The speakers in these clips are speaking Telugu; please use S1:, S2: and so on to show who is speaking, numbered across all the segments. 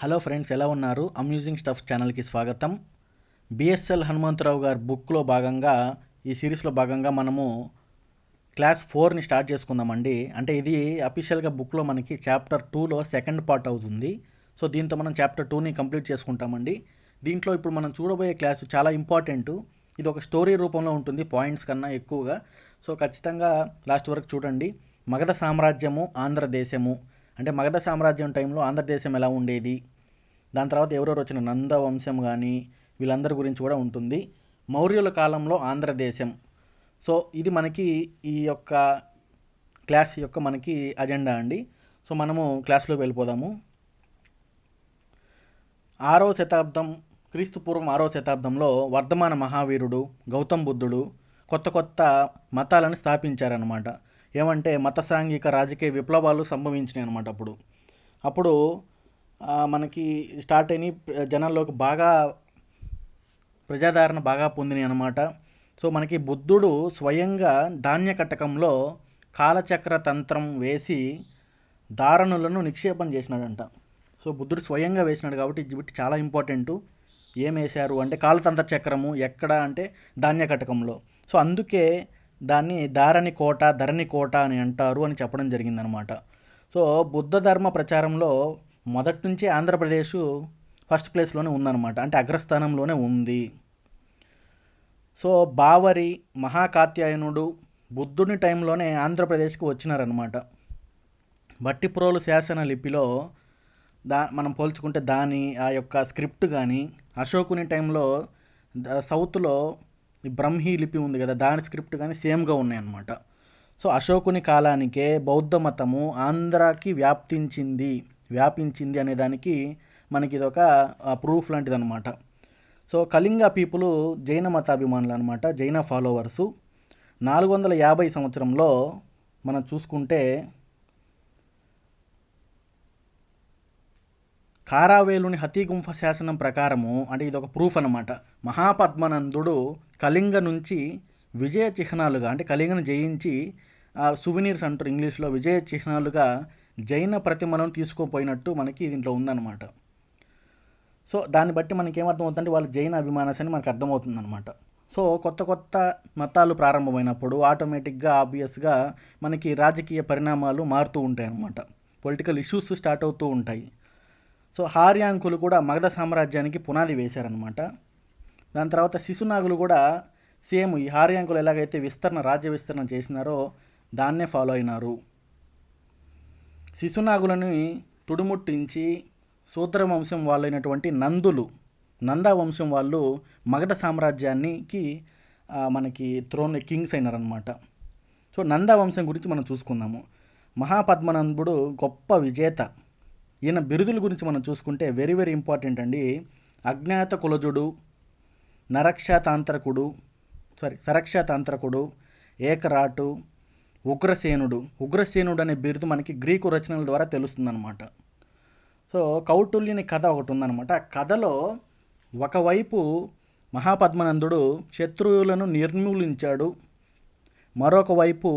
S1: హలో ఫ్రెండ్స్, ఎలా ఉన్నారు? అమ్యూజింగ్ స్టఫ్ ఛానల్కి స్వాగతం. బిఎస్ఎల్ హనుమంతరావు గారి బుక్లో భాగంగా ఈ సిరీస్లో భాగంగా మనము క్లాస్ 4ని స్టార్ట్ చేసుకుందామండి. అంటే ఇది అఫీషియల్గా బుక్లో మనకి చాప్టర్ 2లో సెకండ్ పార్ట్ అవుతుంది. సో దీంతో మనం చాప్టర్ 2ని కంప్లీట్ చేసుకుంటామండి. దీంట్లో ఇప్పుడు మనం చూడబోయే క్లాసు చాలా ఇంపార్టెంట్. ఇది ఒక స్టోరీ రూపంలో ఉంటుంది, పాయింట్స్ కన్నా ఎక్కువగా. సో ఖచ్చితంగా లాస్ట్ వరకు చూడండి. మగధ సామ్రాజ్యము, ఆంధ్రదేశము. అంటే మగధ సామ్రాజ్యం టైంలో ఆంధ్రదేశం ఎలా ఉండేది, దాని తర్వాత ఎవరెవరు వచ్చిన నంద వంశం కానీ వీళ్ళందరి గురించి కూడా ఉంటుంది. మౌర్యుల కాలంలో ఆంధ్రదేశం. సో ఇది మనకి ఈ యొక్క క్లాస్ యొక్క మనకి అజెండా అండి. సో మనము క్లాస్లోకి వెళ్ళిపోదాము. 6వ శతాబ్దం, క్రీస్తుపూర్వం 6వ శతాబ్దంలో వర్ధమాన మహావీరుడు గౌతమ్ బుద్ధుడు కొత్త కొత్త మతాలను స్థాపించారనమాట. ఏమంటే మత సాంఘిక రాజకీయ విప్లవాలు సంభవించినాయి అనమాట. అప్పుడు మనకి స్టార్ట్ అయిన జనాల్లోకి బాగా ప్రజాదరణ బాగా పొందినాయి అనమాట. సో మనకి బుద్ధుడు స్వయంగా ధాన్య కటకంలో కాలచక్ర తంత్రం వేసి దారణులను నిక్షేపం చేసినాడంట. సో బుద్ధుడు స్వయంగా వేసినాడు కాబట్టి ఇది చాలా ఇంపార్టెంటు. ఏం వేశారు అంటే కాలతంత్ర చక్రము ఎక్కడ అంటే ధాన్య కటకంలో. సో అందుకే దాన్ని ధరణి కోట అని అంటారు అని చెప్పడం జరిగిందనమాట. సో బుద్ధ ధర్మ ప్రచారంలో మొదటి నుంచి ఆంధ్రప్రదేశ్ ఫస్ట్ ప్లేస్లోనే ఉందన్నమాట, అంటే అగ్రస్థానంలోనే ఉంది. సో బావరి మహాకాత్యాయనుడు బుద్ధుని టైంలోనే ఆంధ్రప్రదేశ్కి వచ్చినారనమాట. భట్టిప్రోలు శాసన లిపిలో మనం పోల్చుకుంటే ఆ యొక్క స్క్రిప్ట్ కానీ అశోకుని టైంలో సౌత్లో బ్రహ్మీ లిపి ఉంది కదా, దాని స్క్రిప్ట్ కానీ సేమ్గా ఉన్నాయన్నమాట. సో అశోకుని కాలానికే బౌద్ధ మతము ఆంధ్రాకి వ్యాపించింది అనే దానికి మనకి ఇదొక ప్రూఫ్ లాంటిది అనమాట. సో కళింగ పీపుల్ జైన మతాభిమానులు అనమాట, జైన ఫాలోవర్సు. 450 సంవత్సరంలో మనం చూసుకుంటే కారావేలుని హతిగుంఫ శాసనం ప్రకారము, అంటే ఇది ఒక ప్రూఫ్ అనమాట, మహాపద్మనందుడు కళింగ నుంచి విజయ చిహ్నాలుగా, అంటే కళింగను జయించి సువినీర్స్ అంటారు ఇంగ్లీష్లో, విజయ చిహ్నాలుగా జైన ప్రతిమలను తీసుకుపోయినట్టు మనకి దీంట్లో ఉందన్నమాట. సో దాన్ని బట్టి మనకి ఏమర్థమవుతుందంటే వాళ్ళు జైన అభిమానస్ అని మనకు అర్థమవుతుందన్నమాట. సో కొత్త కొత్త మతాలు ప్రారంభమైనప్పుడు ఆటోమేటిక్గా ఆబ్వియస్గా మనకి రాజకీయ పరిణామాలు మారుతూ ఉంటాయి అన్నమాట, పొలిటికల్ ఇష్యూస్ స్టార్ట్ అవుతూ ఉంటాయి. సో హార్యాంకులు కూడా మగధ సామ్రాజ్యానికి పునాది వేశారనమాట. దాని తర్వాత శిశునాగులు కూడా సేమ్ ఈ హార్యాంకులు ఎలాగైతే రాజ్య విస్తరణ చేసినారో దాన్నే ఫాలో అయినారు. శిశునాగులని తుడుముట్టించి శూద్ర వంశం వాళ్ళైనటువంటి నంద వంశం వాళ్ళు మగధ సామ్రాజ్యానికి మనకి థ్రోన్ కింగ్స్ అయినారనమాట. సో నంద వంశం గురించి మనం చూసుకుందాము. మహాపద్మనందుడు గొప్ప విజేత. ఈయన బిరుదుల గురించి మనం చూసుకుంటే వెరీ వెరీ ఇంపార్టెంట్ అండి. అజ్ఞాత కులజుడు, సరక్షాతాంత్రకుడు, ఏకరాటు, ఉగ్రసేనుడు అనే బిరుదు మనకి గ్రీకు రచనల ద్వారా తెలుస్తుందన్నమాట. సో కౌటిల్యుని కథ ఒకటి ఉందన్నమాట. ఆ కథలో ఒకవైపు మహాపద్మనందుడు శత్రువులను నిర్మూలించాడు, మరొక వైపు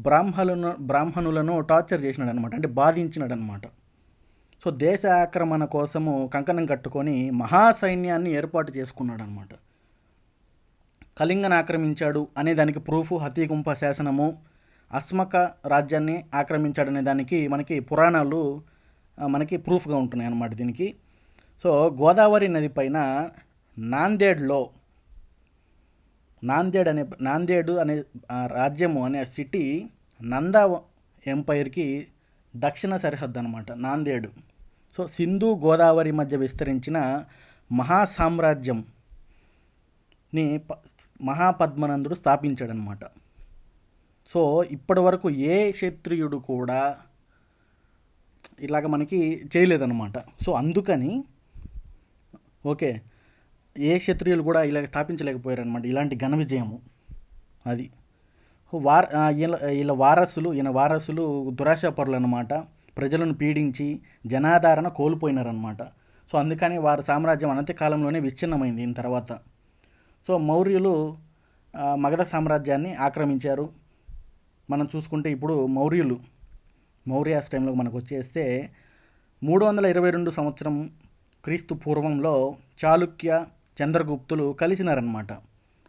S1: బ్రాహ్మణులను టార్చర్ చేసినాడు అనమాట, అంటే బాధించినాడు అనమాట. సో దేశ ఆక్రమణ కోసము కంకణం కట్టుకొని మహాసైన్యాన్ని ఏర్పాటు చేసుకున్నాడు అనమాట. కళింగను ఆక్రమించాడు అనే దానికి ప్రూఫ్ హతిగుంప శాసనము. అస్మక రాజ్యాన్ని ఆక్రమించాడనే దానికి మనకి పురాణాలు మనకి ప్రూఫ్గా ఉంటున్నాయి అన్నమాట దీనికి. సో గోదావరి నది పైన నాందేడు అనే రాజ్యము అనే సిటీ నంద ఎంపైర్కి దక్షిణ సరిహద్దు అనమాట నాందేడు. సో సింధు గోదావరి మధ్య విస్తరించిన మహాసామ్రాజ్యంని మహాపద్మనందుడు స్థాపించాడనమాట. సో ఇప్పటి వరకు ఏ క్షత్రియుడు కూడా ఇలాగ మనకి చేయలేదన్నమాట. సో అందుకని ఓకే, ఏ క్షత్రియులు కూడా ఇలాగ స్థాపించలేకపోయారనమాట ఇలాంటి ఘన విజయము. అది ఈయన వారసులు దురాశాపరులు అనమాట. ప్రజలను పీడించి జనాదరణ కోల్పోయినారనమాట. సో అందుకని వారి సామ్రాజ్యం అనతి కాలంలోనే విచ్ఛిన్నమైంది దీని తర్వాత. సో మౌర్యులు మగధ సామ్రాజ్యాన్ని ఆక్రమించారు. మనం చూసుకుంటే ఇప్పుడు మౌర్యాస్ టైంలో మనకు వచ్చేస్తే 322 సంవత్సరం క్రీస్తు పూర్వంలో చాళుక్య చంద్రగుప్తులు కలిసినారనమాట.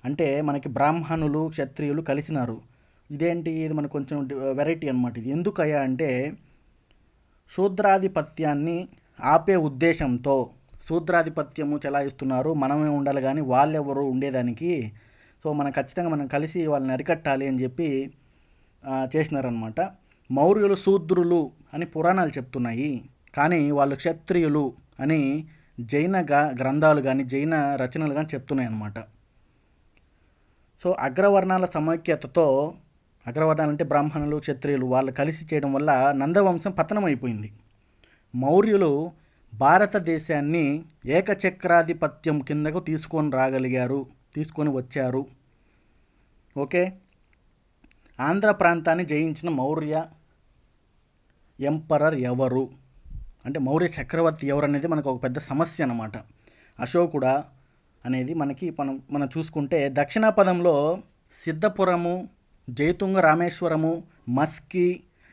S1: అంటే మనకి బ్రాహ్మణులు క్షత్రియులు కలిసినారు. ఇదేంటి, ఇది మనకు కొంచెం వెరైటీ అనమాట. ఇది ఎందుకయ్యా అంటే శూద్రాధిపత్యాన్ని ఆపే ఉద్దేశంతో, శూద్రాధిపత్యము చెలాయిస్తున్నారు, మనమే ఉండాలి కానీ వాళ్ళెవరు ఉండేదానికి, సో మనం ఖచ్చితంగా మనం కలిసి వాళ్ళని అరికట్టాలి అని చెప్పి చేసినారనమాట. మౌర్యులు శూద్రులు అని పురాణాలు చెప్తున్నాయి, కానీ వాళ్ళు క్షత్రియులు అని జైన గ్రంథాలు కానీ జైన రచనలు కానీ చెప్తున్నాయి అన్నమాట. సో అగ్రవర్ణాల సమైక్యతతో, అగ్రవర్ణాలు అంటే బ్రాహ్మణులు క్షత్రియులు, వాళ్ళు కలిసి చేయడం వల్ల నందవంశం పతనం అయిపోయింది. మౌర్యులు భారతదేశాన్ని ఏకచక్రాధిపత్యం కిందకు తీసుకొని వచ్చారు. ఓకే, ఆంధ్ర ప్రాంతాన్ని జయించిన మౌర్య ఎంపరర్ ఎవరు అంటే మౌర్య చక్రవర్తి ఎవరు అనేది మనకు ఒక పెద్ద సమస్య అన్నమాట. అశోకుడా అనేది మనం చూసుకుంటే దక్షిణాపదంలో సిద్ధపురము, జైతుంగ రామేశ్వరము, మస్కి,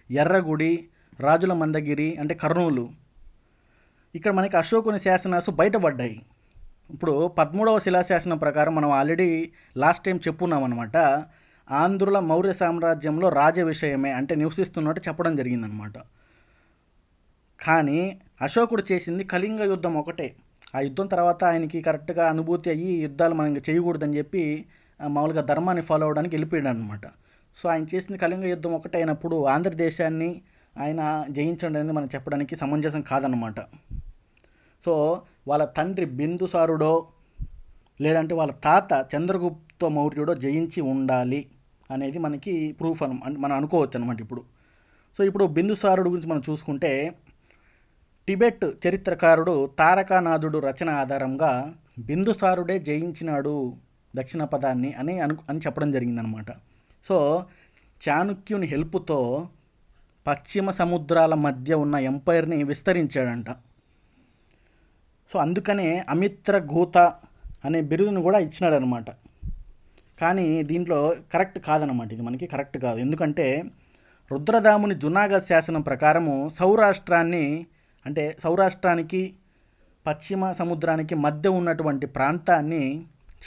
S1: ఎర్రగుడి, రాజుల మందగిరి అంటే కర్నూలు, ఇక్కడ మనకి అశోకుని శాసనాలు బయటపడ్డాయి. ఇప్పుడు 13వ శిలాశాసనం ప్రకారం మనం ఆల్రెడీ లాస్ట్ టైం చెప్పున్నాం అనమాట. ఆంధ్రుల మౌర్య సామ్రాజ్యంలో రాజ విషయమే అంటే నివసిస్తున్నట్టు చెప్పడం జరిగిందనమాట. కానీ అశోకుడు చేసింది కళింగ యుద్ధం ఒకటే. ఆ యుద్ధం తర్వాత ఆయనకి కరెక్ట్గా అనుభూతి అయ్యి యుద్ధాలు మనం ఇంకా చేయకూడదని చెప్పి మామూలుగా ధర్మాన్ని ఫాలో అవ్వడానికి వెళ్ళిపోయాడు అనమాట. సో ఆయన చేసింది కళింగ యుద్ధం ఒకటే అయినప్పుడు ఆంధ్రదేశాన్ని ఆయన జయించడం అనేది మనం చెప్పడానికి సమంజసం కాదనమాట. సో వాళ్ళ తండ్రి బిందుసారుడో లేదంటే వాళ్ళ తాత చంద్రగుప్త మౌర్యుడో జయించి ఉండాలి అనేది మనకి ప్రూఫ్ మనం అనుకోవచ్చు అనమాట ఇప్పుడు. సో ఇప్పుడు బిందుసారుడు గురించి మనం చూసుకుంటే టిబెట్ చరిత్రకారుడు తారకానాథుడు రచన ఆధారంగా బిందుసారుడే జయించినాడు దక్షిణ పదాన్ని అని చెప్పడం జరిగిందనమాట. సో చాణుక్యుని హెల్ప్తో పశ్చిమ సముద్రాల మధ్య ఉన్న ఎంపైర్ని విస్తరించాడంట. సో అందుకనే అమిత్రగూత అనే బిరుదును కూడా ఇచ్చినాడనమాట. కానీ దీంట్లో కరెక్ట్ కాదనమాట, ఇది మనకి కరెక్ట్ కాదు. ఎందుకంటే రుద్రదాముని జునాగఢ్ శాసనం ప్రకారము సౌరాష్ట్రానికి పశ్చిమ సముద్రానికి మధ్య ఉన్నటువంటి ప్రాంతాన్ని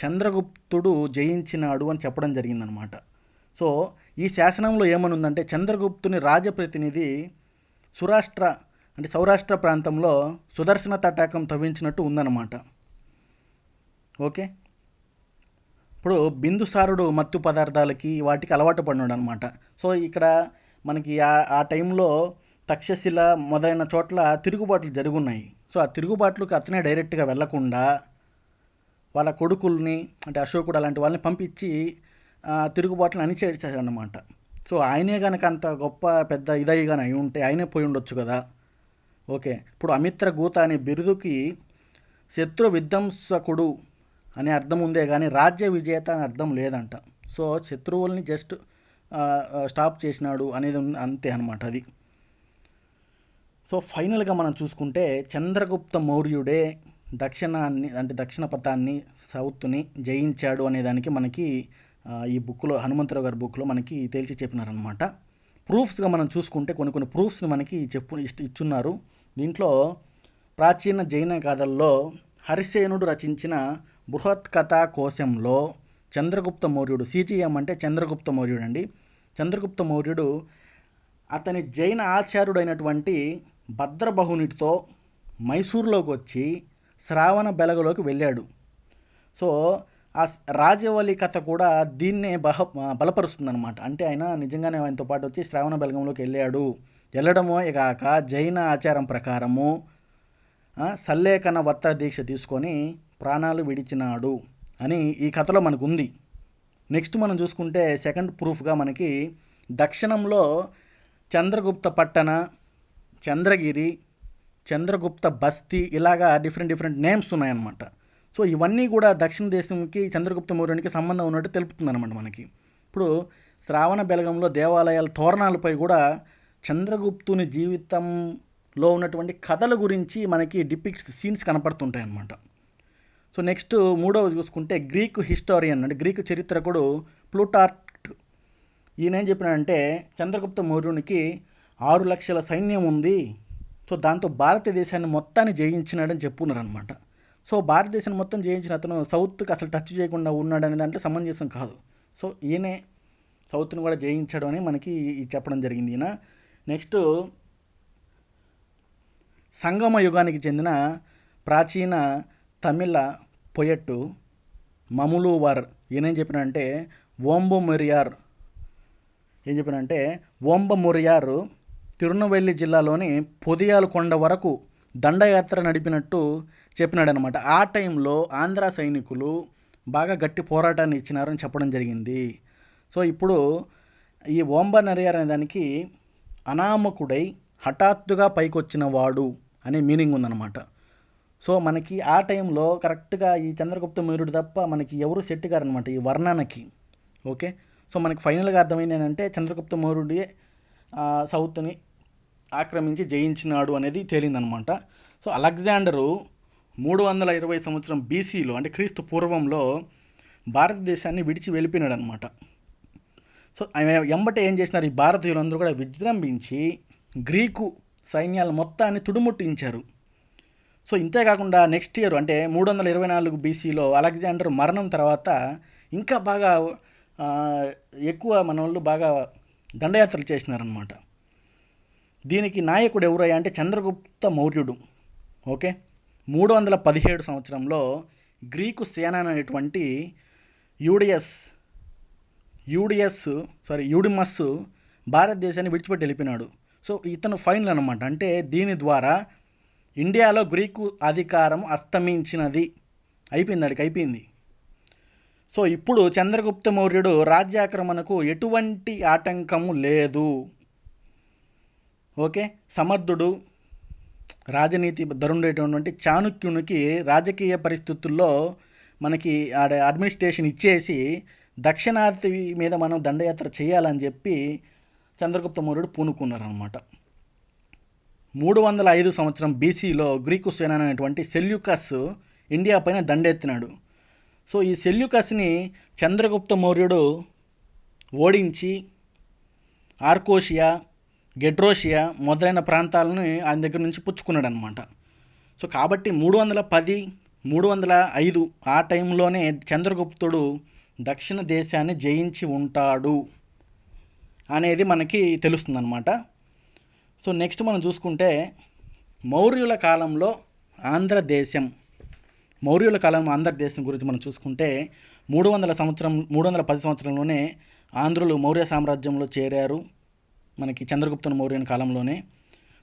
S1: చంద్రగుప్తుడు జయించినాడు అని చెప్పడం జరిగిందనమాట. సో ఈ శాసనంలో ఏమనుందంటే చంద్రగుప్తుని రాజప్రతినిధి సౌరాష్ట్ర ప్రాంతంలో సుదర్శన తటాకం తవ్వించినట్టు ఉందన్నమాట. ఓకే, ఇప్పుడు బిందుసారుడు మత్తు పదార్థాలకి వాటికి అలవాటు పడినాడు అనమాట. సో ఇక్కడ మనకి ఆ టైంలో తక్షశిల మొదలైన చోట్ల తిరుగుబాట్లు జరుగున్నాయి. సో ఆ తిరుగుబాట్లకు అతనే డైరెక్ట్గా వెళ్లకుండా వాళ్ళ కొడుకుల్ని అంటే అశోకుడు అలాంటి వాళ్ళని పంపించి తిరుగుబాట్లను అణిచేసాడనమాట. సో ఆయనే కనుక అంత గొప్ప పెద్ద ఇదయ్యి కానీ అయి ఉంటే ఆయనే పోయి ఉండొచ్చు కదా. ఓకే, ఇప్పుడు అమిత్రగూత అనే బిరుదుకి శత్రు విధ్వంసకుడు అనే అర్థం ఉందే కానీ రాజ్య విజేత అనే అర్థం లేదంట. సో శత్రువుల్ని జస్ట్ స్టాప్ చేసినాడు అనేది అంతే అనమాట అది. సో ఫైనల్గా మనం చూసుకుంటే చంద్రగుప్త మౌర్యుడే దక్షిణ పథాన్ని సౌత్ని జయించాడు అనేదానికి మనకి ఈ బుక్లో హనుమంతరావు గారి బుక్లో మనకి తేల్చి చెప్పినారనమాట. ప్రూఫ్స్గా మనం చూసుకుంటే కొన్ని ప్రూఫ్స్ని మనకి ఇచ్చున్నారు. దీంట్లో ప్రాచీన జైన గాథల్లో హరిసేనుడు రచించిన బృహత్ కథా కోశంలో చంద్రగుప్త మౌర్యుడు, సిజిఎం అంటే చంద్రగుప్త మౌర్యుడు అండి. చంద్రగుప్త మౌర్యుడు అతని జైన ఆచార్యుడైనటువంటి భద్రబహునితో మైసూరులోకి వచ్చి శ్రావణ బెలగలోకి వెళ్ళాడు. సో ఆ రాజవలి కథ కూడా దీన్నే బలపరుస్తుందన్నమాట. అంటే ఆయన నిజంగానే ఆయనతో పాటు వచ్చి శ్రావణ బెలగంలోకి వెళ్ళడమో కాక జైన ఆచారం ప్రకారము సల్లేఖన వత్ర దీక్ష తీసుకొని ప్రాణాలు విడిచినాడు అని ఈ కథలో మనకు ఉంది. నెక్స్ట్ మనం చూసుకుంటే సెకండ్ ప్రూఫ్గా మనకి దక్షిణంలో చంద్రగుప్త పట్టణ, చంద్రగిరి, చంద్రగుప్త బస్తీ ఇలాగా డిఫరెంట్ నేమ్స్ ఉన్నాయన్నమాట. సో ఇవన్నీ కూడా దక్షిణ దేశంకి చంద్రగుప్త మౌర్యునికి సంబంధం ఉన్నట్టు తెలుపుతుందన్నమాట మనకి. ఇప్పుడు శ్రావణ బెలగంలో దేవాలయాల తోరణాలపై కూడా చంద్రగుప్తుని జీవితంలో ఉన్నటువంటి కథల గురించి మనకి డిపిక్ట్స్ సీన్స్ కనపడుతుంటాయి అన్నమాట. సో నెక్స్ట్ మూడవది చూసుకుంటే గ్రీకు హిస్టారియన్ అంటే గ్రీకు చరిత్రకుడు ప్లూటార్క్ ఈయన ఏం చెప్పినాడంటే చంద్రగుప్త మౌర్యునికి 6 లక్షల సైన్యం ఉంది, సో దాంతో భారతదేశాన్ని మొత్తాన్ని జయించినాడని చెప్పుకున్నారనమాట. సో భారతదేశాన్ని మొత్తం జయించిన అతను సౌత్కి అసలు టచ్ చేయకుండా ఉన్నాడనే దాంట్లో సమంజసం కాదు. సో ఈయనే సౌత్ని కూడా జయించడం అని మనకి చెప్పడం జరిగింది ఈయన. నెక్స్ట్ సంగమ యుగానికి చెందిన ప్రాచీన తమిళ పొయట్టు మములువార్ ఈయనేం చెప్పినంటే ఓంబమురియార్ ఏం చెప్పినంటే ఓంబమురియార్ తిరునెల్వేలి జిల్లాలోని పొదియాలు కొండ వరకు దండయాత్ర నడిపినట్టు చెప్పినాడనమాట. ఆ టైంలో ఆంధ్ర సైనికులు బాగా గట్టి పోరాటాన్ని ఇచ్చినారని చెప్పడం జరిగింది. సో ఇప్పుడు ఈ ఓంబనరియర్ అనే దానికి అనామకుడై హఠాత్తుగా పైకొచ్చిన వాడు అనే మీనింగ్ ఉందన్నమాట. సో మనకి ఆ టైంలో కరెక్ట్గా ఈ చంద్రగుప్త మౌర్యుడు తప్ప మనకి ఎవరు సెట్ కారనమాట ఈ వర్ణనకి. ఓకే, సో మనకి ఫైనల్గా అర్థమైంది ఏంటంటే చంద్రగుప్త మౌర్యుడే సౌత్ని ఆక్రమించి జయించినాడు అనేది తేలిందనమాట. సో అలెగ్జాండరు 320 సంవత్సరం బీసీలో అంటే క్రీస్తు పూర్వంలో భారతదేశాన్ని విడిచి వెళ్ళిపోయినాడు అనమాట. సో ఎంబటే ఏం చేసినారు, ఈ భారతీయులందరూ కూడా విజృంభించి గ్రీకు సైన్యాల మొత్తాన్ని తుడుముట్టించారు. సో ఇంతేకాకుండా నెక్స్ట్ ఇయర్ అంటే 324 బీసీలో అలెగ్జాండర్ మరణం తర్వాత ఇంకా బాగా ఎక్కువ మన వాళ్ళు బాగా దండయాత్రలు చేసినారనమాట. దీనికి నాయకుడు ఎవరయ్యా అంటే చంద్రగుప్త మౌర్యుడు. ఓకే, 317 సంవత్సరంలో గ్రీకు సేన అనేటువంటి యూడిమస్ భారతదేశాన్ని విడిచిపెట్టి వెళ్ళిపోయినాడు. సో ఇతను ఫైనల్ అనమాట. అంటే దీని ద్వారా ఇండియాలో గ్రీకు అధికారం అస్తమించినది, అయిపోయింది. సో ఇప్పుడు చంద్రగుప్త మౌర్యుడు రాజ్యాక్రమణకు ఎటువంటి ఆటంకము లేదు. ఓకే, సమర్థుడు రాజనీతి ధరుండేటటువంటి చాణుక్యునికి రాజకీయ పరిస్థితుల్లో మనకి అడ్మినిస్ట్రేషన్ ఇచ్చేసి దక్షిణాది మీద మనం దండయాత్ర చేయాలని చెప్పి చంద్రగుప్త మౌర్యుడు పూనుకున్నారనమాట. 305 సంవత్సరం బీసీలో గ్రీకు సేన అనేటువంటి సెల్యూకస్ ఇండియా పైన దండెత్తినాడు. సో ఈ సెల్యూకస్ని చంద్రగుప్త మౌర్యుడు ఓడించి ఆర్కోషియా, గెడ్రోషియా మొదలైన ప్రాంతాలను ఆయన దగ్గర నుంచి పుచ్చుకున్నాడు అనమాట. సో కాబట్టి 310, 305 ఆ టైంలోనే చంద్రగుప్తుడు దక్షిణ దేశాన్ని జయించి ఉంటాడు అనేది మనకి తెలుస్తుందన్నమాట. సో నెక్స్ట్ మనం చూసుకుంటే మౌర్యుల కాలంలో ఆంధ్రదేశం గురించి మనం చూసుకుంటే 310 సంవత్సరంలోనే ఆంధ్రులు మౌర్య సామ్రాజ్యంలో చేరారు మనకి చంద్రగుప్తుని మౌర్యుని కాలంలోనే.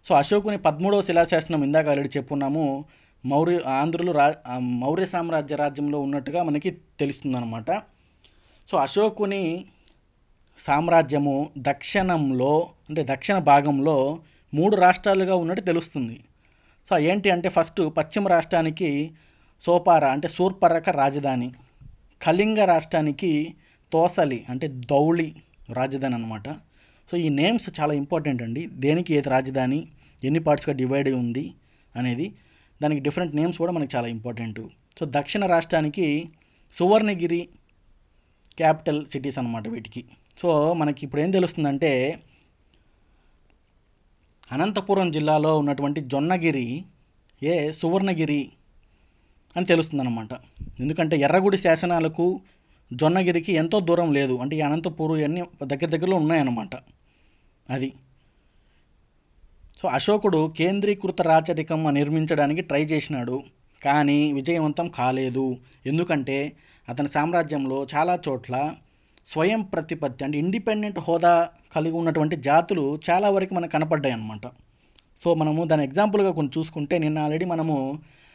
S1: సో అశోకుని 13వ శిలాశాసనం ఇందాక ఆల్రెడీ చెప్పున్నాము, ఆంధ్రులు మౌర్య రాజ్యంలో ఉన్నట్టుగా మనకి తెలుస్తుందన్నమాట. సో అశోకుని సామ్రాజ్యము దక్షిణంలో అంటే దక్షిణ భాగంలో 3 రాష్ట్రాలుగా ఉన్నట్టు తెలుస్తుంది. సో ఏంటి అంటే ఫస్ట్ పశ్చిమ రాష్ట్రానికి సోపార అంటే శూర్పరక రాజధాని, కళింగ రాష్ట్రానికి తోసలి అంటే ధౌళి రాజధాని అనమాట. సో ఈ నేమ్స్ చాలా ఇంపార్టెంట్ అండి, దేనికి ఏది రాజధాని, ఎన్ని పార్ట్స్గా డివైడ్ అయి ఉంది అనేది, దానికి డిఫరెంట్ నేమ్స్ కూడా మనకి చాలా ఇంపార్టెంట్. సో దక్షిణ రాష్ట్రానికి సువర్ణగిరి క్యాపిటల్ సిటీస్ అనమాట వీటికి. సో మనకి ఇప్పుడు ఏం తెలుస్తుందంటే అనంతపురం జిల్లాలో ఉన్నటువంటి జొన్నగిరి సువర్ణగిరి అని తెలుస్తుందన్నమాట. ఎందుకంటే ఎర్రగుడి శాసనాలకు జొన్నగిరికి ఎంతో దూరం లేదు, అంటే ఈ అనంతపురం ఇవన్నీ దగ్గరలో ఉన్నాయన్నమాట అది. సో అశోకుడు కేంద్రీకృత రాచరికం నిర్మించడానికి ట్రై చేసినాడు, కానీ విజయవంతం కాలేదు. ఎందుకంటే అతని సామ్రాజ్యంలో చాలా చోట్ల స్వయం ప్రతిపత్తి అంటే ఇండిపెండెంట్ హోదా కలిగి ఉన్నటువంటి జాతులు చాలా వరకు మనకు కనపడ్డాయి అన్నమాట. సో మనము దాని ఎగ్జాంపుల్గా కొన్ని చూసుకుంటే నిన్న ఆల్రెడీ మనము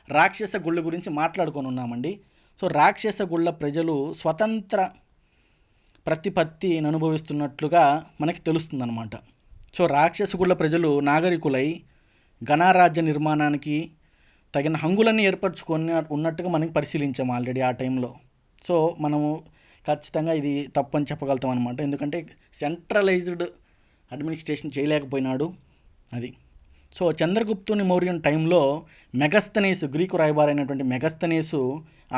S1: రాక్షస గుళ్ళ గురించి మాట్లాడుకొని ఉన్నామండి. సో రాక్షస గుళ్ళ ప్రజలు స్వతంత్ర ప్రతిపత్తిని అనుభవిస్తున్నట్లుగా మనకి తెలుస్తుందన్నమాట. సో రాక్షస గుళ్ళ ప్రజలు నాగరికులై గణరాజ్య నిర్మాణానికి తగిన హంగులన్నీ ఏర్పరచుకొని ఉన్నట్టుగా మనకి పరిశీలించాము ఆల్రెడీ ఆ టైంలో. సో మనము ఖచ్చితంగా ఇది తప్పని చెప్పగలుగుతాం అనమాట, ఎందుకంటే సెంట్రలైజ్డ్ అడ్మినిస్ట్రేషన్ చేయలేకపోయినాడు అది. సో చంద్రగుప్తుని మౌర్యుని టైంలో మెగస్తనేసు గ్రీకు రాయబారైనటువంటి మెగస్తనేసు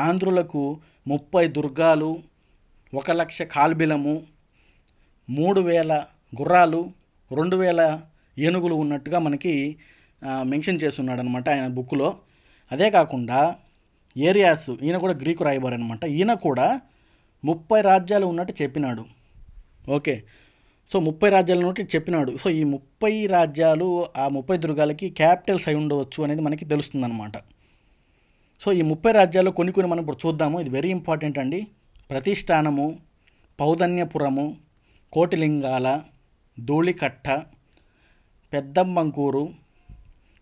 S1: ఆంధ్రులకు 30 దుర్గాలు, 1,00,000 కాల్బిలము, 3,000 గుర్రాలు, 2,000 ఏనుగులు ఉన్నట్టుగా మనకి మెన్షన్ చేస్తున్నాడు అనమాట ఆయన బుక్లో. అదే కాకుండా ఏరియాస్, ఈయన కూడా గ్రీకు రాయబారి అనమాట. ఈయన కూడా 30 రాజ్యాలు ఉన్నట్టు చెప్పినాడు. ఓకే, సో 30 రాజ్యాలు ఉన్నట్టు చెప్పినాడు. సో ఈ 30 రాజ్యాలు, ఆ 30 దుర్గాలకి క్యాపిటల్స్ అయి ఉండవచ్చు అనేది మనకి తెలుస్తుంది అనమాట. సో ఈ 30 రాజ్యాలు కొన్ని మనం ఇప్పుడు చూద్దాము. ఇది వెరీ ఇంపార్టెంట్ అండి. ప్రతిష్టానము, పౌదన్యపురము, కోటిలింగాల, ధూళికట్ట, పెద్దంబంకూరు,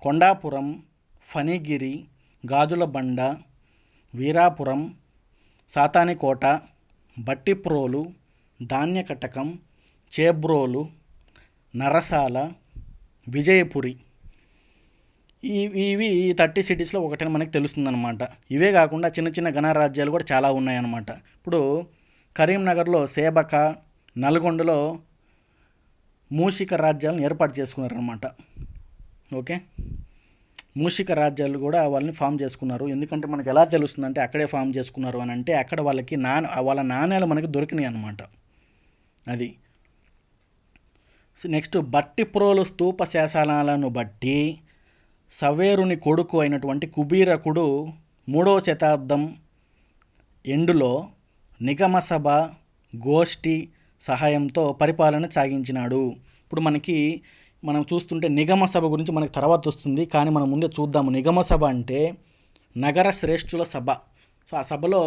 S1: కొండాపురం, ఫణిగిరి, గాజులబండ, వీరాపురం, సాతానికోట, బట్టిప్రోలు, ధాన్యకటకం, చేబ్రోలు, నరసాల, విజయపురి. ఇవి 30 సిటీస్లో ఒకటని మనకి తెలుస్తుందన్నమాట. ఇవే కాకుండా చిన్న చిన్న గణరాజ్యాలు కూడా చాలా ఉన్నాయన్నమాట. ఇప్పుడు కరీంనగర్లో సేబక, నల్గొండలో మూషిక రాజ్యాలను ఏర్పాటు చేసుకున్నారనమాట. ఓకే, మూషిక రాజ్యాలు కూడా వాళ్ళని ఫామ్ చేసుకున్నారు. ఎందుకంటే మనకు ఎలా తెలుస్తుందంటే అక్కడే ఫామ్ చేసుకున్నారు అని అంటే అక్కడ వాళ్ళకి వాళ్ళ నాణ్యాలు మనకి దొరికినాయి అన్నమాట. అది నెక్స్ట్ బట్టిప్రోలు స్తూప శాసనాలను బట్టి సవేరుని కొడుకు అయినటువంటి కుబీరకుడు 3వ శతాబ్దం ఎండులో నిగమసభ గోష్ఠి సహాయంతో పరిపాలన సాగించినాడు. ఇప్పుడు మనం చూస్తుంటే నిగమ సభ గురించి మనకు తర్వాత వస్తుంది, కానీ మనం ముందే చూద్దాము. నిగమ సభ అంటే నగర శ్రేష్ఠుల సభ. సో ఆ సభలో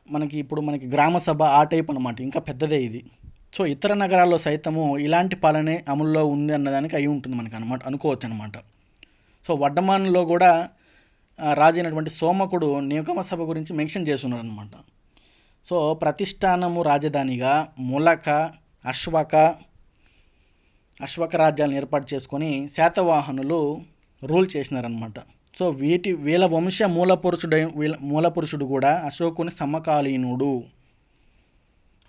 S1: మనకి గ్రామ సభ ఆ టైప్ అనమాట, ఇంకా పెద్దదే ఇది. సో ఇతర నగరాల్లో సైతము ఇలాంటి పాలనే అమల్లో ఉంది అన్నదానికి అయి ఉంటుంది మనకి అనుకోవచ్చు అనమాట. సో వడ్డమాన్లో కూడా రాజు అయినటువంటి సోమకుడు నిగమ సభ గురించి మెన్షన్ చేస్తున్నాడు అనమాట. సో ప్రతిష్టానము రాజధానిగా ములక, అశ్వక రాజ్యాలను ఏర్పాటు చేసుకొని శాతవాహనులు రూల్ చేసినారనమాట. సో వీళ్ళ వంశ మూలపురుషుడు కూడా అశోకుని సమకాలీనుడు.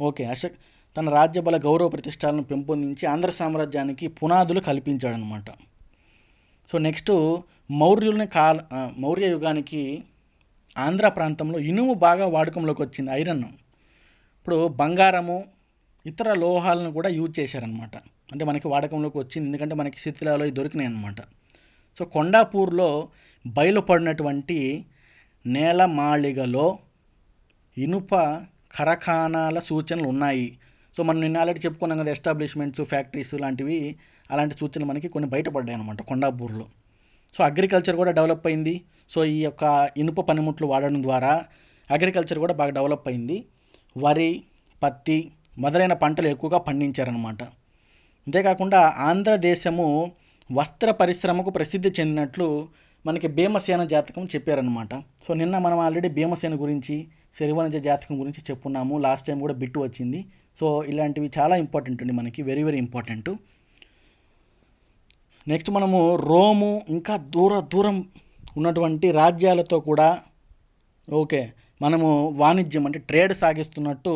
S1: ఓకే, తన రాజ్యబల గౌరవ ప్రతిష్టాలను పెంపొందించి ఆంధ్ర సామ్రాజ్యానికి పునాదులు కల్పించాడనమాట. సో నెక్స్ట్ మౌర్య యుగానికి ఆంధ్ర ప్రాంతంలో ఇనుము బాగా వాడకంలోకి వచ్చింది, ఐరన్. ఇప్పుడు బంగారము, ఇతర లోహాలను కూడా యూజ్ చేశారనమాట. అంటే మనకి వాడకంలోకి వచ్చింది, ఎందుకంటే మనకి శిథిలాలు దొరికినాయి అన్నమాట. సో కొండాపూర్లో బయలుపడినటువంటి నేలమాళిగలో ఇనుప కరఖానాల సూచనలు ఉన్నాయి. సో మనం నిన్న ఆల్రెడీ చెప్పుకున్నాం కదా, ఎస్టాబ్లిష్మెంట్స్, ఫ్యాక్టరీస్ లాంటివి, అలాంటి సూచనలు మనకి కొన్ని బయటపడ్డాయి అనమాట కొండాపూర్లో. సో అగ్రికల్చర్ కూడా డెవలప్ అయింది. సో ఈ యొక్క ఇనుప పనిముట్లు వాడడం ద్వారా అగ్రికల్చర్ కూడా బాగా డెవలప్ అయింది. వరి, పత్తి మొదలైన పంటలు ఎక్కువగా పండించారనమాట. అంతేకాకుండా ఆంధ్రదేశము వస్త్ర పరిశ్రమకు ప్రసిద్ధి చెందినట్లు మనకి భీమసేన జాతకం చెప్పారనమాట. సో నిన్న మనం ఆల్రెడీ భీమసేన గురించి, శరివనజ జాతకం గురించి చెప్పున్నాము. లాస్ట్ టైం కూడా బిట్టు వచ్చింది. సో ఇలాంటివి చాలా ఇంపార్టెంట్ అండి మనకి, వెరీ వెరీ ఇంపార్టెంట్. నెక్స్ట్ మనము రోము ఇంకా దూరం ఉన్నటువంటి రాజ్యాలతో కూడా ఓకే మనము వాణిజ్యం అంటే ట్రేడ్ సాగిస్తున్నట్టు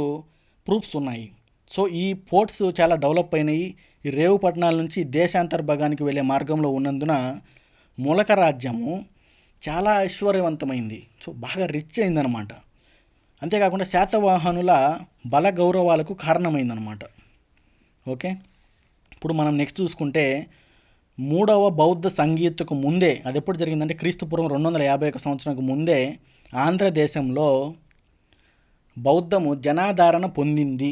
S1: ప్రూఫ్స్ ఉన్నాయి. సో ఈ పోర్ట్స్ చాలా డెవలప్ అయినాయి. ఈ రేవు పట్టణాల నుంచి దేశాంతర్భాగానికి వెళ్ళే మార్గంలో ఉన్నందున మూలక రాజ్యము చాలా ఐశ్వర్యవంతమైంది. సో బాగా రిచ్ అయిందనమాట. అంతేకాకుండా శాతవాహనుల బల గౌరవాలకు కారణమైందనమాట. ఓకే, ఇప్పుడు మనం నెక్స్ట్ చూసుకుంటే 3వ బౌద్ధ సంగీతకు ముందే, అది ఎప్పుడు జరిగిందంటే క్రీస్తుపూర్వం 251 సంవత్సరానికి ముందే ఆంధ్రదేశంలో బౌద్ధము జనాదరణ పొందింది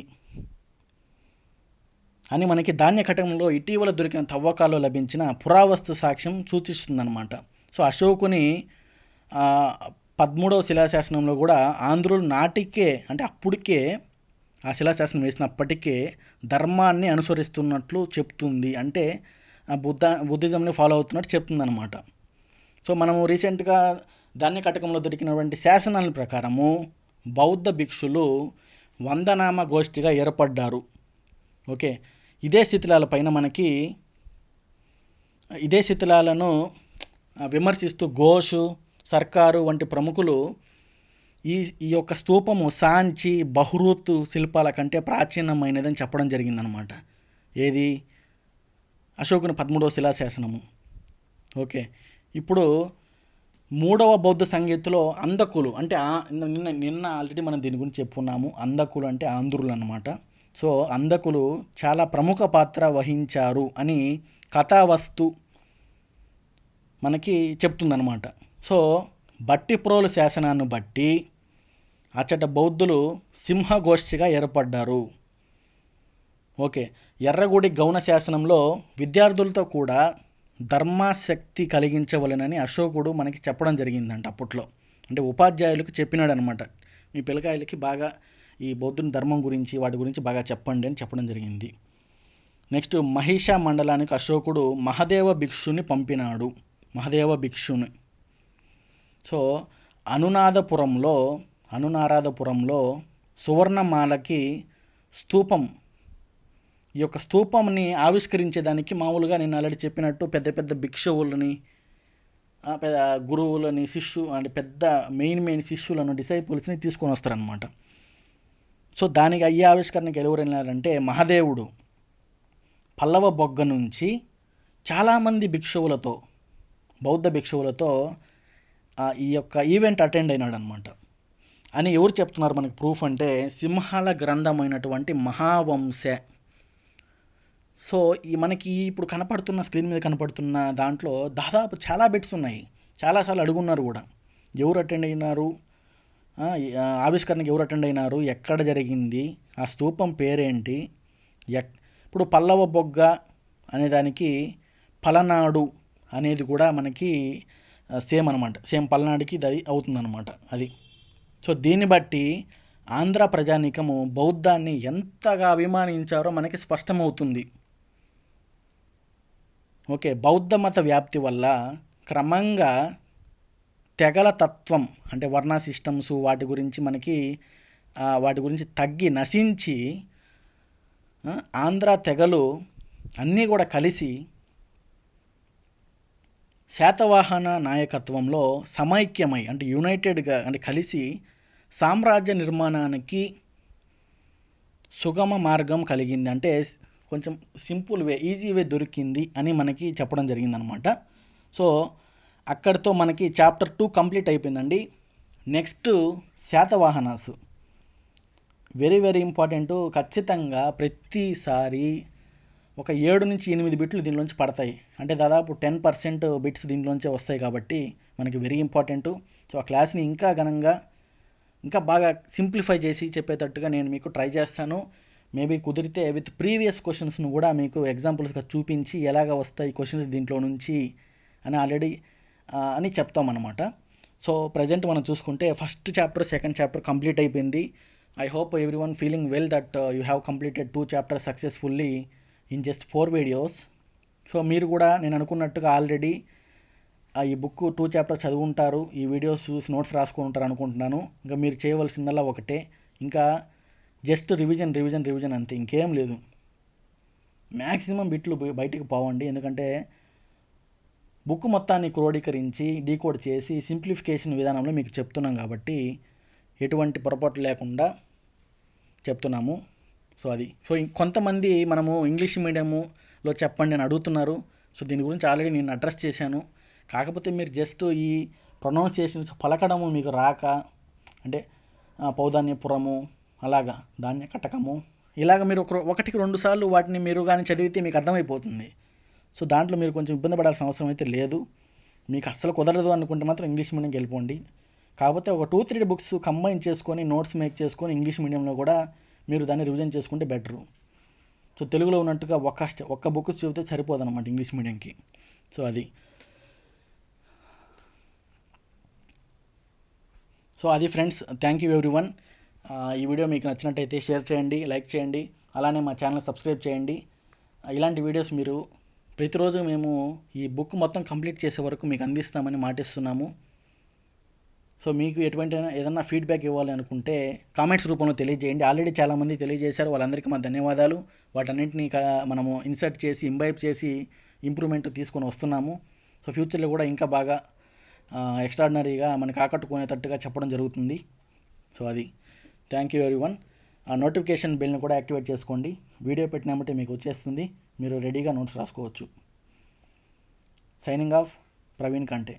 S1: అని మనకి ధాన్యకటకంలో ఇటీవల దొరికిన తవ్వకాల్లో లభించిన పురావస్తు సాక్ష్యం సూచిస్తుందన్నమాట. సో అశోకుని 13వ శిలాశాసనంలో కూడా ఆంధ్రులు నాటికే అంటే అప్పటికే ఆ శిలాశాసనం వేసినప్పటికే ధర్మాన్ని అనుసరిస్తున్నట్లు చెప్తుంది. అంటే బుద్ధిజంని ఫాలో అవుతున్నట్టు చెప్తుందన్నమాట. సో మనము రీసెంట్గా ధాన్యకటకంలో దొరికినటువంటి శాసనాల ప్రకారము బౌద్ధ భిక్షులు వందనామ గోష్ఠిగా ఏర్పడ్డారు. ఓకే, ఇదే శిథిలాలను విమర్శిస్తూ ఘోష్, సర్కారు వంటి ప్రముఖులు ఈ యొక్క స్తూపము సాంచి, బహ్రూత్ శిల్పాల కంటే ప్రాచీనమైనదని చెప్పడం జరిగిందనమాట. ఏది? అశోకుని 13వ శిలాశాసనము. ఓకే, ఇప్పుడు 3వ బౌద్ధ సంగీతంలో అందకులు అంటే నిన్న ఆల్రెడీ మనం దీని గురించి చెప్పుకున్నాము. అందకులు అంటే ఆంధ్రులు అన్నమాట. సో అందకులు చాలా ప్రముఖ పాత్ర వహించారు అని కథావస్తు మనకి చెప్తుందన్నమాట. సో భట్టిప్రోలు శాసనాన్ని బట్టి అచ్చట బౌద్ధులు సింహగోష్ఠిగా ఏర్పడ్డారు. ఓకే. ఎర్రగుడి గౌణ శాసనంలో విద్యార్థులతో కూడా ధర్మాసక్తి కలిగించవలెనని అశోకుడు మనకి చెప్పడం జరిగిందంట అప్పట్లో. అంటే ఉపాధ్యాయులకు చెప్పినాడు అనమాట, మీ పిల్లకాయలకి బాగా ఈ బౌద్ధుని ధర్మం గురించి వాటి గురించి బాగా చెప్పండి అని చెప్పడం జరిగింది. నెక్స్ట్ మహిషా మండలానికి అశోకుడు మహదేవ భిక్షుని పంపినాడు. మహదేవ భిక్షుని. సో అనునారాధపురంలో సువర్ణమాలకి స్తూపం, ఈ యొక్క స్తూపంని ఆవిష్కరించేదానికి మామూలుగా నేను ఆల్రెడీ చెప్పినట్టు పెద్ద పెద్ద భిక్షువులని, గురువులని, అంటే పెద్ద మెయిన్ శిష్యులను, డిసైపుల్స్ని తీసుకొని వస్తారనమాట. సో దానికి ఈ ఆవిష్కరణకి ఎవరు వెళ్ళారంటే మహాదేవుడు పల్లవ బొగ్గ నుంచి చాలామంది భిక్షువులతో, బౌద్ధ భిక్షువులతో ఈ యొక్క ఈవెంట్ అటెండ్ అయినాడు అనమాట అని ఎవరు చెప్తున్నారు మనకి ప్రూఫ్ అంటే సింహాల గ్రంథమైనటువంటి మహావంశ. సో మనకి ఇప్పుడు కనపడుతున్న స్క్రీన్ మీద కనపడుతున్న దాంట్లో దాదాపు చాలా బిట్స్ ఉన్నాయి. చాలాసార్లు అడుగున్నారు కూడా, ఎవరు అటెండ్ అయినారు, ఆవిష్కరణకి ఎవరు అటెండ్ అయినారు, ఎక్కడ జరిగింది, ఆ స్తూపం పేరేంటి. ఇప్పుడు పల్లవ బొగ్గ అనే దానికి పలనాడు అనేది కూడా మనకి సేమ్ అనమాట, సేమ్ పల్నాడుకి అది అవుతుందన్నమాట అది. సో దీన్ని బట్టి ఆంధ్ర ప్రజానీకము బౌద్ధాన్ని ఎంతగా అభిమానించారో మనకి స్పష్టమవుతుంది. ఓకే. బౌద్ధ మత వ్యాప్తి వల్ల క్రమంగా తెగల తత్వం అంటే వర్ణ సిస్టమ్స్ వాటి గురించి తగ్గి నశించి ఆంధ్ర తెగలు అన్నీ కూడా కలిసి శాతవాహన నాయకత్వంలో సమైక్యమై అంటే యునైటెడ్గా అంటే కలిసి సామ్రాజ్య నిర్మాణానికి సుగమ మార్గం కలిగింది. అంటే కొంచెం సింపుల్ వే, ఈజీ వే దొరికింది అని మనకి చెప్పడం జరిగిందనమాట. సో అక్కడితో మనకి చాప్టర్ 2 కంప్లీట్ అయిపోయిందండి. Next Satavahanas, very very important. ఖచ్చితంగా ప్రతిసారి ఒక 7 నుంచి 8 బిట్లు దీనిలోంచి పడతాయి. అంటే దాదాపు 10% బిట్స్ దీనిలోంచే వస్తాయి కాబట్టి మనకి వెరీ ఇంపార్టెంట్. సో ఆ క్లాస్ని ఇంకా ఘనంగా ఇంకా బాగా సింప్లిఫై చేసి చెప్పేటట్టుగా నేను మీకు ట్రై చేస్తాను. మేబీ కుదిరితే విత్ ప్రీవియస్ క్వశ్చన్స్ను కూడా మీకు ఎగ్జాంపుల్స్గా చూపించి ఎలాగ వస్తాయి క్వశ్చన్స్ దీంట్లో నుంచి అని ఆల్రెడీ అని చెప్తామన్నమాట. సో ప్రజెంట్ మనం చూసుకుంటే first chapter, second chapter complete అయిపోయింది. I hope every one feeling well that you have completed 2 chapters successfully in just 4 videos. So మీరు కూడా నేను అనుకున్నట్టుగా ఆల్రెడీ ఈ బుక్ 2 chapters చదువుంటారు, ఈ వీడియోస్ చూసి నోట్స్ రాసుకుని ఉంటారు అనుకుంటున్నాను. ఇంకా మీరు చేయవలసిందల్లా ఒకటే, ఇంకా జస్ట్ రివిజన్ అంతే, ఇంకేం లేదు. మ్యాక్సిమం బిట్లు బయటికి పోవండి, ఎందుకంటే బుక్ మొత్తాన్ని క్రోడీకరించి డీకోడ్ చేసి సింప్లిఫికేషన్ విధానంలో మీకు చెప్తున్నాం కాబట్టి ఎటువంటి పొరపాటు లేకుండా చెప్తున్నాము. సో అది. సో కొంతమంది మనము ఇంగ్లీష్ మీడియంలో చెప్పండి అని అడుగుతున్నారు. సో దీని గురించి ఆల్రెడీ నేను అడ్రస్ చేశాను. కాకపోతే మీరు జస్ట్ ఈ ప్రొనౌన్సియేషన్స్ పలకడము మీకు రాక, అంటే పౌధాన్యపురము, అలాగా ధాన్య కటకము, ఇలాగ మీరు 1-2 సార్లు వాటిని మీరు కానీ చదివితే మీకు అర్థమైపోతుంది. సో దాంట్లో మీరు కొంచెం ఇబ్బంది పడాల్సిన అవసరం అయితే లేదు. మీకు అస్సలు కుదరదు అనుకుంటే మాత్రం ఇంగ్లీష్ మీడియంకి వెళ్ళిపోండి. కాకపోతే ఒక 2-3 బుక్స్ కంబైన్ చేసుకొని నోట్స్ మేక్ చేసుకొని ఇంగ్లీష్ మీడియంలో కూడా మీరు దాన్ని రివిజన్ చేసుకుంటే బెటరు. సో తెలుగులో ఉన్నట్టుగా ఒక్క బుక్ చదివితే సరిపోదన్నమాట ఇంగ్లీష్ మీడియంకి. సో అది. సో అది ఫ్రెండ్స్, థ్యాంక్ యూ ఎవ్రీవన్. ఈ వీడియో మీకు నచ్చినట్టయితే షేర్ చేయండి, లైక్ చేయండి, అలానే మా ఛానల్ సబ్స్క్రైబ్ చేయండి. ఇలాంటి వీడియోస్ మీరు ప్రతిరోజు మేము ఈ బుక్ మొత్తం కంప్లీట్ చేసే వరకు మీకు అందిస్తామని మాటిస్తున్నాము. సో మీకు ఏదైనా ఫీడ్బ్యాక్ ఇవ్వాలి అనుకుంటే కామెంట్స్ రూపంలో తెలియజేయండి. ఆల్రెడీ చాలామంది తెలియజేశారు, వాళ్ళందరికీ మా ధన్యవాదాలు. వాటన్నింటినీ మనము ఇన్సర్ట్ చేసి ఇంబైబ్ చేసి ఇంప్రూవ్మెంట్ తీసుకొని వస్తున్నాము. సో ఫ్యూచర్లో కూడా ఇంకా బాగా ఎక్స్ట్రాడినరీగా మనకి ఆకట్టుకునేటట్టుగా చెప్పడం జరుగుతుంది. సో అది. Thank you everyone. ఆ నోటిఫికేషన్ బెల్ని కూడా యాక్టివేట్ చేసుకోండి. వీడియో పెట్టినామంటే మీకు వచ్చేస్తుంది, మీరు రెడీగా నోట్స్ రాసుకోవచ్చు. సైనింగ్ ఆఫ్, ప్రవీణ్ కంటే.